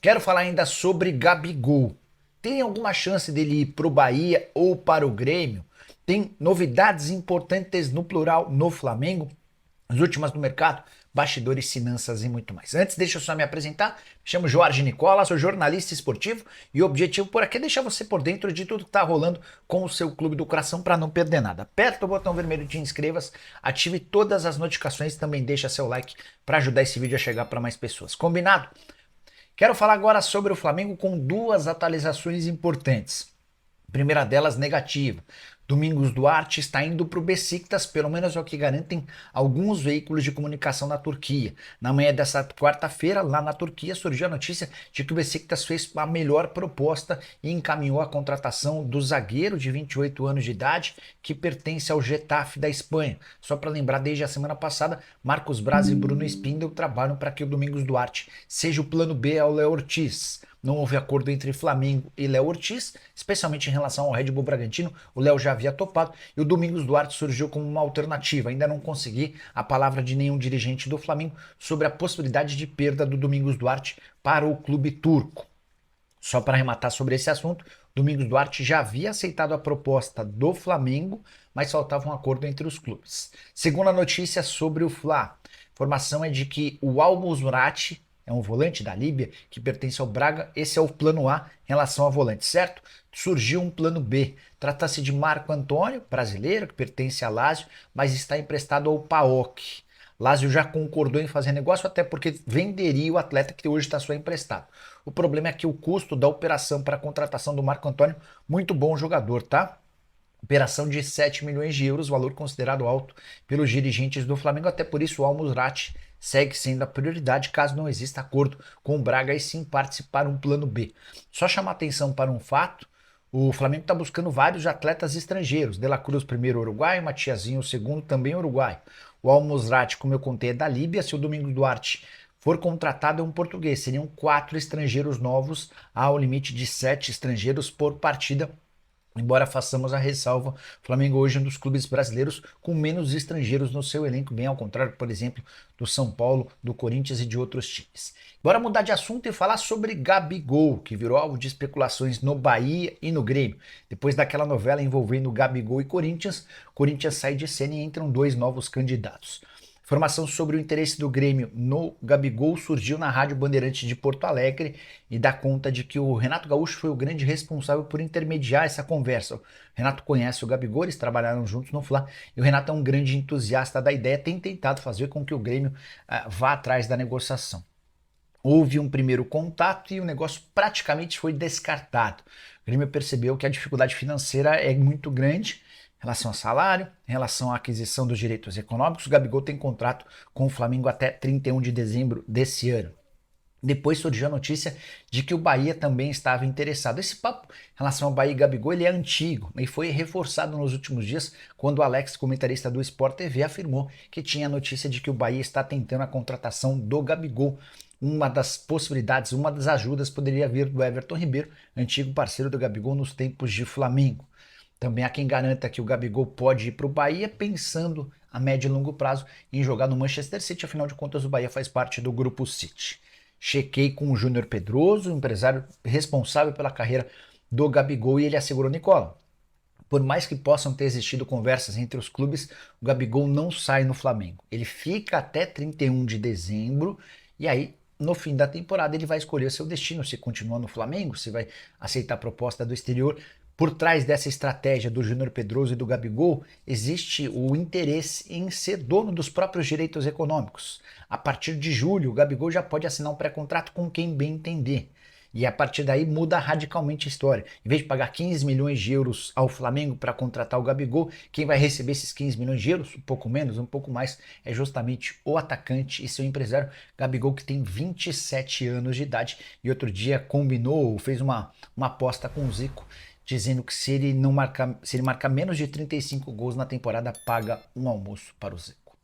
Quero falar ainda sobre Gabigol. Tem alguma chance dele ir para o Bahia ou para o Grêmio? Tem novidades importantes no plural no Flamengo? As últimas do mercado, bastidores, finanças e muito mais. Antes, deixa eu só me apresentar. Me chamo Jorge Nicola, sou jornalista esportivo e o objetivo por aqui é deixar você por dentro de tudo que está rolando com o seu clube do coração para não perder nada. Aperta o botão vermelho de inscreva-se, ative todas as notificações e também deixa seu like para ajudar esse vídeo a chegar para mais pessoas. Combinado? Quero falar agora sobre o Flamengo com duas atualizações importantes. A primeira delas negativa. Domingos Duarte está indo para o Besiktas, pelo menos é o que garantem alguns veículos de comunicação na Turquia. Na manhã dessa quarta-feira, lá na Turquia, surgiu a notícia de que o Besiktas fez a melhor proposta e encaminhou a contratação do zagueiro de 28 anos de idade, que pertence ao Getafe da Espanha. Só para lembrar, desde a semana passada, Marcos Braz e Bruno Spindel trabalham para que o Domingos Duarte seja o plano B ao Léo Ortiz. Não houve acordo entre Flamengo e Léo Ortiz, especialmente em relação ao Red Bull Bragantino. O Léo já havia topado e o Domingos Duarte surgiu como uma alternativa. Ainda não consegui a palavra de nenhum dirigente do Flamengo sobre a possibilidade de perda do Domingos Duarte para o clube turco. Só para arrematar sobre esse assunto, Domingos Duarte já havia aceitado a proposta do Flamengo, mas faltava um acordo entre os clubes. Segunda notícia sobre o Fla. A informação é de que o Al Musrati é um volante da Líbia que pertence ao Braga. Esse é o plano A em relação ao volante, certo? Surgiu um plano B. Trata-se de Marco Antônio, brasileiro, que pertence a Lazio, mas está emprestado ao PAOK. Lazio já concordou em fazer negócio, até porque venderia o atleta que hoje está só emprestado. O problema é que o custo da operação para a contratação do Marco Antônio, muito bom jogador, tá? Operação de 7 milhões de euros, valor considerado alto pelos dirigentes do Flamengo, até por isso o Al Musrati segue sendo a prioridade caso não exista acordo com o Braga e sim participar um plano B. Só chamar atenção para um fato, o Flamengo está buscando vários atletas estrangeiros, De La Cruz primeiro uruguaio, Matiazinho o segundo também uruguaio. O Al Musrati, como eu contei, é da Líbia, se o Domingos Duarte for contratado é um português, seriam 4 estrangeiros novos ao limite de 7 estrangeiros por partida. Embora façamos a ressalva, o Flamengo hoje é um dos clubes brasileiros com menos estrangeiros no seu elenco, bem ao contrário, por exemplo, do São Paulo, do Corinthians e de outros times. Bora mudar de assunto e falar sobre Gabigol, que virou alvo de especulações no Bahia e no Grêmio. Depois daquela novela envolvendo Gabigol e Corinthians sai de cena e entram dois novos candidatos. Informação sobre o interesse do Grêmio no Gabigol surgiu na Rádio Bandeirantes de Porto Alegre e dá conta de que o Renato Gaúcho foi o grande responsável por intermediar essa conversa. O Renato conhece o Gabigol, eles trabalharam juntos no Fla, e o Renato é um grande entusiasta da ideia, tem tentado fazer com que o Grêmio vá atrás da negociação. Houve um primeiro contato e o negócio praticamente foi descartado. O Grêmio percebeu que a dificuldade financeira é muito grande, em relação a salário, em relação à aquisição dos direitos econômicos. O Gabigol tem contrato com o Flamengo até 31 de dezembro desse ano. Depois surgiu a notícia de que o Bahia também estava interessado. Esse papo em relação ao Bahia e Gabigol ele é antigo e foi reforçado nos últimos dias quando o Alex, comentarista do Sport TV, afirmou que tinha a notícia de que o Bahia está tentando a contratação do Gabigol. Uma das possibilidades, uma das ajudas poderia vir do Everton Ribeiro, antigo parceiro do Gabigol nos tempos de Flamengo. Também há quem garanta que o Gabigol pode ir para o Bahia pensando a médio e longo prazo em jogar no Manchester City, afinal de contas o Bahia faz parte do Grupo City. Chequei com o Júnior Pedroso, empresário responsável pela carreira do Gabigol, e ele assegurou: Nicola, por mais que possam ter existido conversas entre os clubes, o Gabigol não sai no Flamengo. Ele fica até 31 de dezembro e aí no fim da temporada ele vai escolher seu destino, se continua no Flamengo, se vai aceitar a proposta do exterior. Por trás dessa estratégia do Júnior Pedroso e do Gabigol, existe o interesse em ser dono dos próprios direitos econômicos. A partir de julho, o Gabigol já pode assinar um pré-contrato com quem bem entender. E a partir daí muda radicalmente a história. Em vez de pagar 15 milhões de euros ao Flamengo para contratar o Gabigol, quem vai receber esses 15 milhões de euros, um pouco menos, um pouco mais, é justamente o atacante e seu empresário, Gabigol, que tem 27 anos de idade. E outro dia combinou, fez uma aposta com o Zico, dizendo que se ele marcar menos de 35 gols na temporada, paga um almoço para o Zico.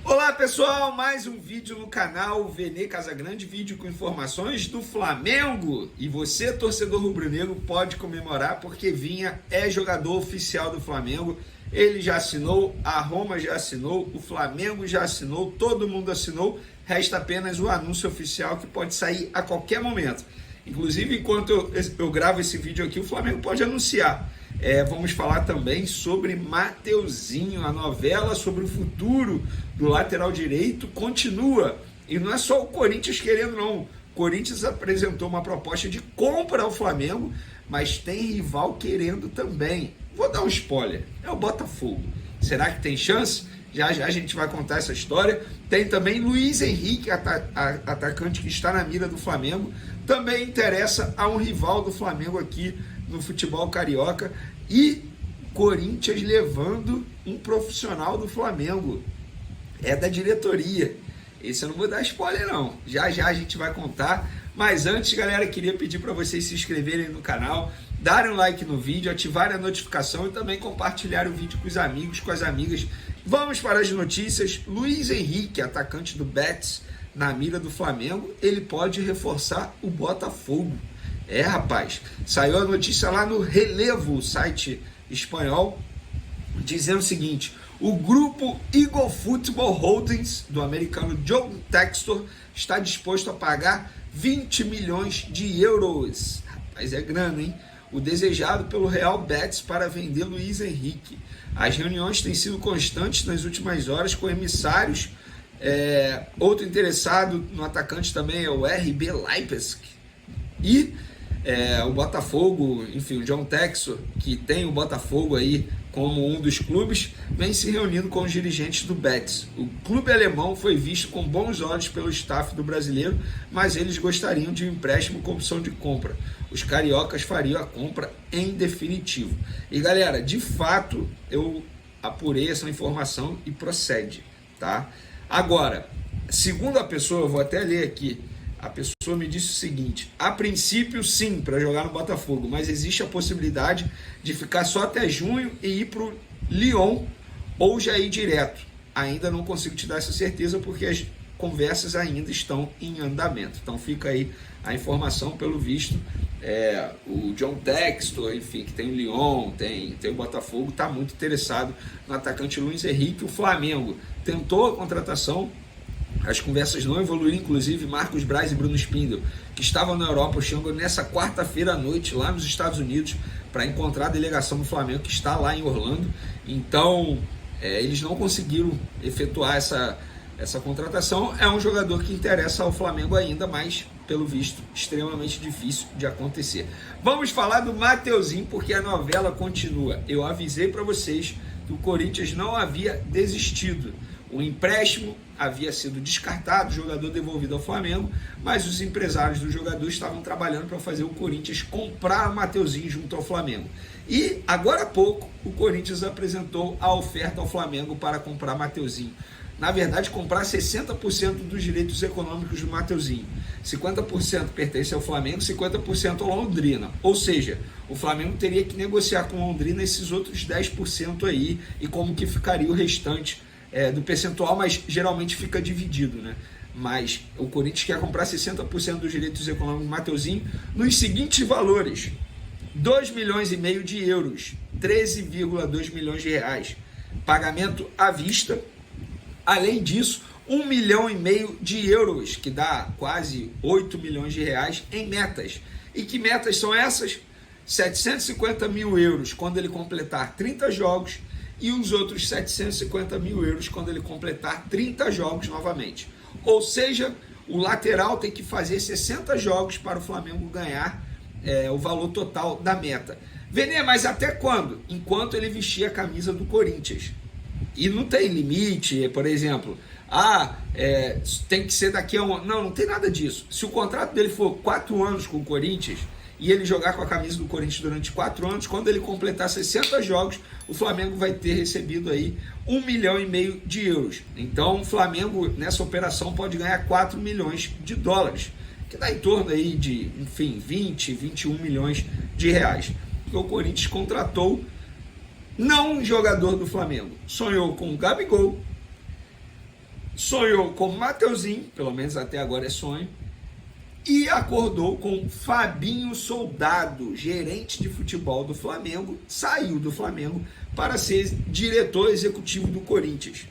Olá pessoal, mais um vídeo no canal Vene Casagrande, vídeo com informações do Flamengo. E você, torcedor rubro-negro, pode comemorar porque Vinha é jogador oficial do Flamengo. Ele já assinou, a Roma já assinou, o Flamengo já assinou, todo mundo assinou. resta apenas o anúncio oficial que pode sair a qualquer momento. Inclusive, enquanto eu gravo esse vídeo aqui, o Flamengo pode anunciar. Vamos falar também sobre Mateuzinho, a novela sobre o futuro do lateral direito continua. E não é só o Corinthians querendo, não. O Corinthians apresentou uma proposta de compra ao Flamengo, mas tem rival querendo também. Vou dar um spoiler, é o Botafogo. Será que tem chance? Já já a gente vai contar essa história. Tem também Luiz Henrique, atacante que está na mira do Flamengo. Também interessa a um rival do Flamengo aqui no futebol carioca. E Corinthians levando um profissional do Flamengo. É da diretoria. Esse eu não vou dar spoiler não. Já já a gente vai contar. Mas antes, galera, queria pedir para vocês se inscreverem no canal, darem um like no vídeo, ativarem a notificação e também compartilharem o vídeo com os amigos, com as amigas. Vamos para as notícias. Luiz Henrique, atacante do Betis, na mira do Flamengo, ele pode reforçar o Botafogo. Rapaz, saiu a notícia lá no Relevo, site espanhol, dizendo o seguinte: o grupo Eagle Football Holdings, do americano John Textor, está disposto a pagar 20 milhões de euros. Rapaz, é grana, hein? O desejado pelo Real Betis para vender Luiz Henrique. As reuniões têm sido constantes nas últimas horas com emissários. Outro interessado no atacante também é o RB Leipzig. E o Botafogo, enfim, o John Textor, que tem o Botafogo aí como um dos clubes, vem se reunindo com os dirigentes do Betis. O clube alemão foi visto com bons olhos pelo staff do brasileiro, mas eles gostariam de um empréstimo com opção de compra. Os cariocas fariam a compra em definitivo. E galera, de fato, eu apurei essa informação e procede, tá? Agora, segundo a pessoa, eu vou até ler aqui, a pessoa me disse o seguinte: a princípio sim, para jogar no Botafogo, mas existe a possibilidade de ficar só até junho e ir para o Lyon ou já ir direto. Ainda não consigo te dar essa certeza porque as conversas ainda estão em andamento. Então fica aí a informação, pelo visto. O John Textor, enfim, que tem o Lyon, tem o Botafogo, está muito interessado no atacante Luiz Henrique. O Flamengo tentou a contratação. As conversas não evoluíram, inclusive Marcos Braz e Bruno Spindel, que estavam na Europa, chegam nessa quarta-feira à noite lá nos Estados Unidos para encontrar a delegação do Flamengo que está lá em Orlando. Então, eles não conseguiram efetuar essa contratação. É um jogador que interessa ao Flamengo ainda, mas, pelo visto, extremamente difícil de acontecer. Vamos falar do Mateuzinho, porque a novela continua. Eu avisei para vocês que o Corinthians não havia desistido. O empréstimo havia sido descartado, o jogador devolvido ao Flamengo, mas os empresários do jogador estavam trabalhando para fazer o Corinthians comprar o Mateuzinho junto ao Flamengo. E agora há pouco o Corinthians apresentou a oferta ao Flamengo para comprar Mateuzinho. Na verdade, comprar 60% dos direitos econômicos do Mateuzinho. 50% pertence ao Flamengo, 50% ao Londrina. Ou seja, o Flamengo teria que negociar com o Londrina esses outros 10% aí, e como que ficaria o restante do percentual, mas geralmente fica dividido, né? Mas o Corinthians quer comprar 60% dos direitos econômicos do Mateuzinho nos seguintes valores: 2,5 milhões de euros, 13,2 milhões de reais, pagamento à vista. Além disso, 1,5 milhão de euros, que dá quase 8 milhões de reais em metas. E que metas são essas? 750 mil euros quando ele completar 30 jogos e os outros 750 mil euros quando ele completar 30 jogos novamente. Ou seja, o lateral tem que fazer 60 jogos para o Flamengo ganhar o valor total da meta. Vene, mas até quando? Enquanto ele vestir a camisa do Corinthians. E não tem limite, por exemplo, tem que ser daqui a um ano. Não tem nada disso. Se o contrato dele for 4 anos com o Corinthians e ele jogar com a camisa do Corinthians durante 4 anos, quando ele completar 60 jogos, o Flamengo vai ter recebido aí 1,5 milhão de euros. Então o Flamengo nessa operação pode ganhar 4 milhões de dólares, que dá em torno aí de, enfim, 20, 21 milhões de reais. Porque o Corinthians contratou não um jogador do Flamengo, sonhou com o Gabigol, sonhou com o Mateuzinho, pelo menos até agora é sonho, e acordou com Fabinho Soldado, gerente de futebol do Flamengo, saiu do Flamengo para ser diretor executivo do Corinthians.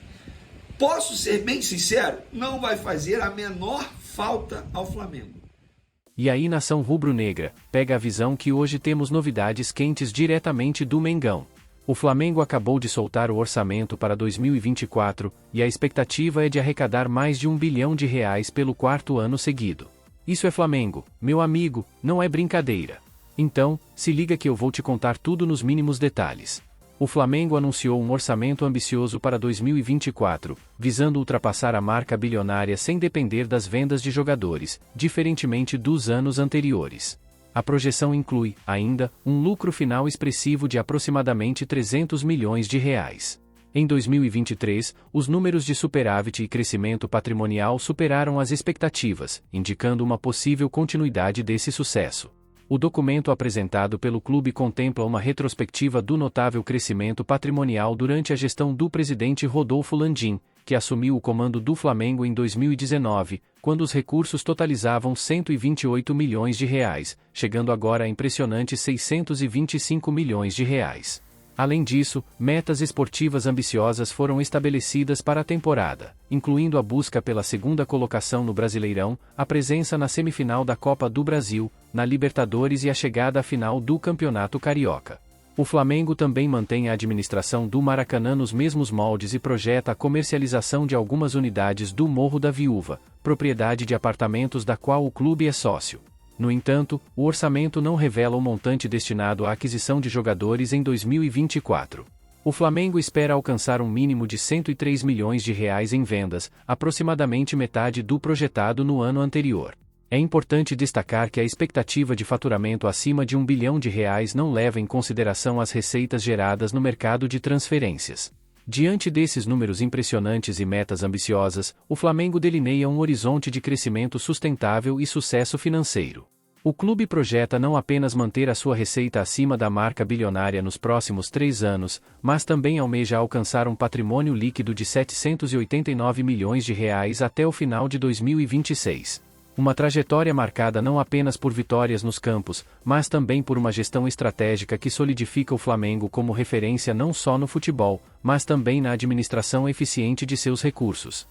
Posso ser bem sincero, não vai fazer a menor falta ao Flamengo. E aí, nação rubro-negra, pega a visão que hoje temos novidades quentes diretamente do Mengão. O Flamengo acabou de soltar o orçamento para 2024, e a expectativa é de arrecadar mais de R$1 bilhão pelo 4º ano seguido. Isso é Flamengo, meu amigo, não é brincadeira. Então, se liga que eu vou te contar tudo nos mínimos detalhes. O Flamengo anunciou um orçamento ambicioso para 2024, visando ultrapassar a marca bilionária sem depender das vendas de jogadores, diferentemente dos anos anteriores. A projeção inclui, ainda, um lucro final expressivo de aproximadamente R$300 milhões. Em 2023, os números de superávit e crescimento patrimonial superaram as expectativas, indicando uma possível continuidade desse sucesso. O documento apresentado pelo clube contempla uma retrospectiva do notável crescimento patrimonial durante a gestão do presidente Rodolfo Landim, que assumiu o comando do Flamengo em 2019, quando os recursos totalizavam R$128 milhões, chegando agora a impressionantes R$625 milhões. Além disso, metas esportivas ambiciosas foram estabelecidas para a temporada, incluindo a busca pela segunda colocação no Brasileirão, a presença na semifinal da Copa do Brasil, na Libertadores e a chegada à final do Campeonato Carioca. O Flamengo também mantém a administração do Maracanã nos mesmos moldes e projeta a comercialização de algumas unidades do Morro da Viúva, propriedade de apartamentos da qual o clube é sócio. No entanto, o orçamento não revela o montante destinado à aquisição de jogadores em 2024. O Flamengo espera alcançar um mínimo de R$103 milhões em vendas, aproximadamente metade do projetado no ano anterior. É importante destacar que a expectativa de faturamento acima de R$1 bilhão não leva em consideração as receitas geradas no mercado de transferências. Diante desses números impressionantes e metas ambiciosas, o Flamengo delineia um horizonte de crescimento sustentável e sucesso financeiro. O clube projeta não apenas manter a sua receita acima da marca bilionária nos próximos 3 anos, mas também almeja alcançar um patrimônio líquido de R$789 milhões até o final de 2026. Uma trajetória marcada não apenas por vitórias nos campos, mas também por uma gestão estratégica que solidifica o Flamengo como referência não só no futebol, mas também na administração eficiente de seus recursos.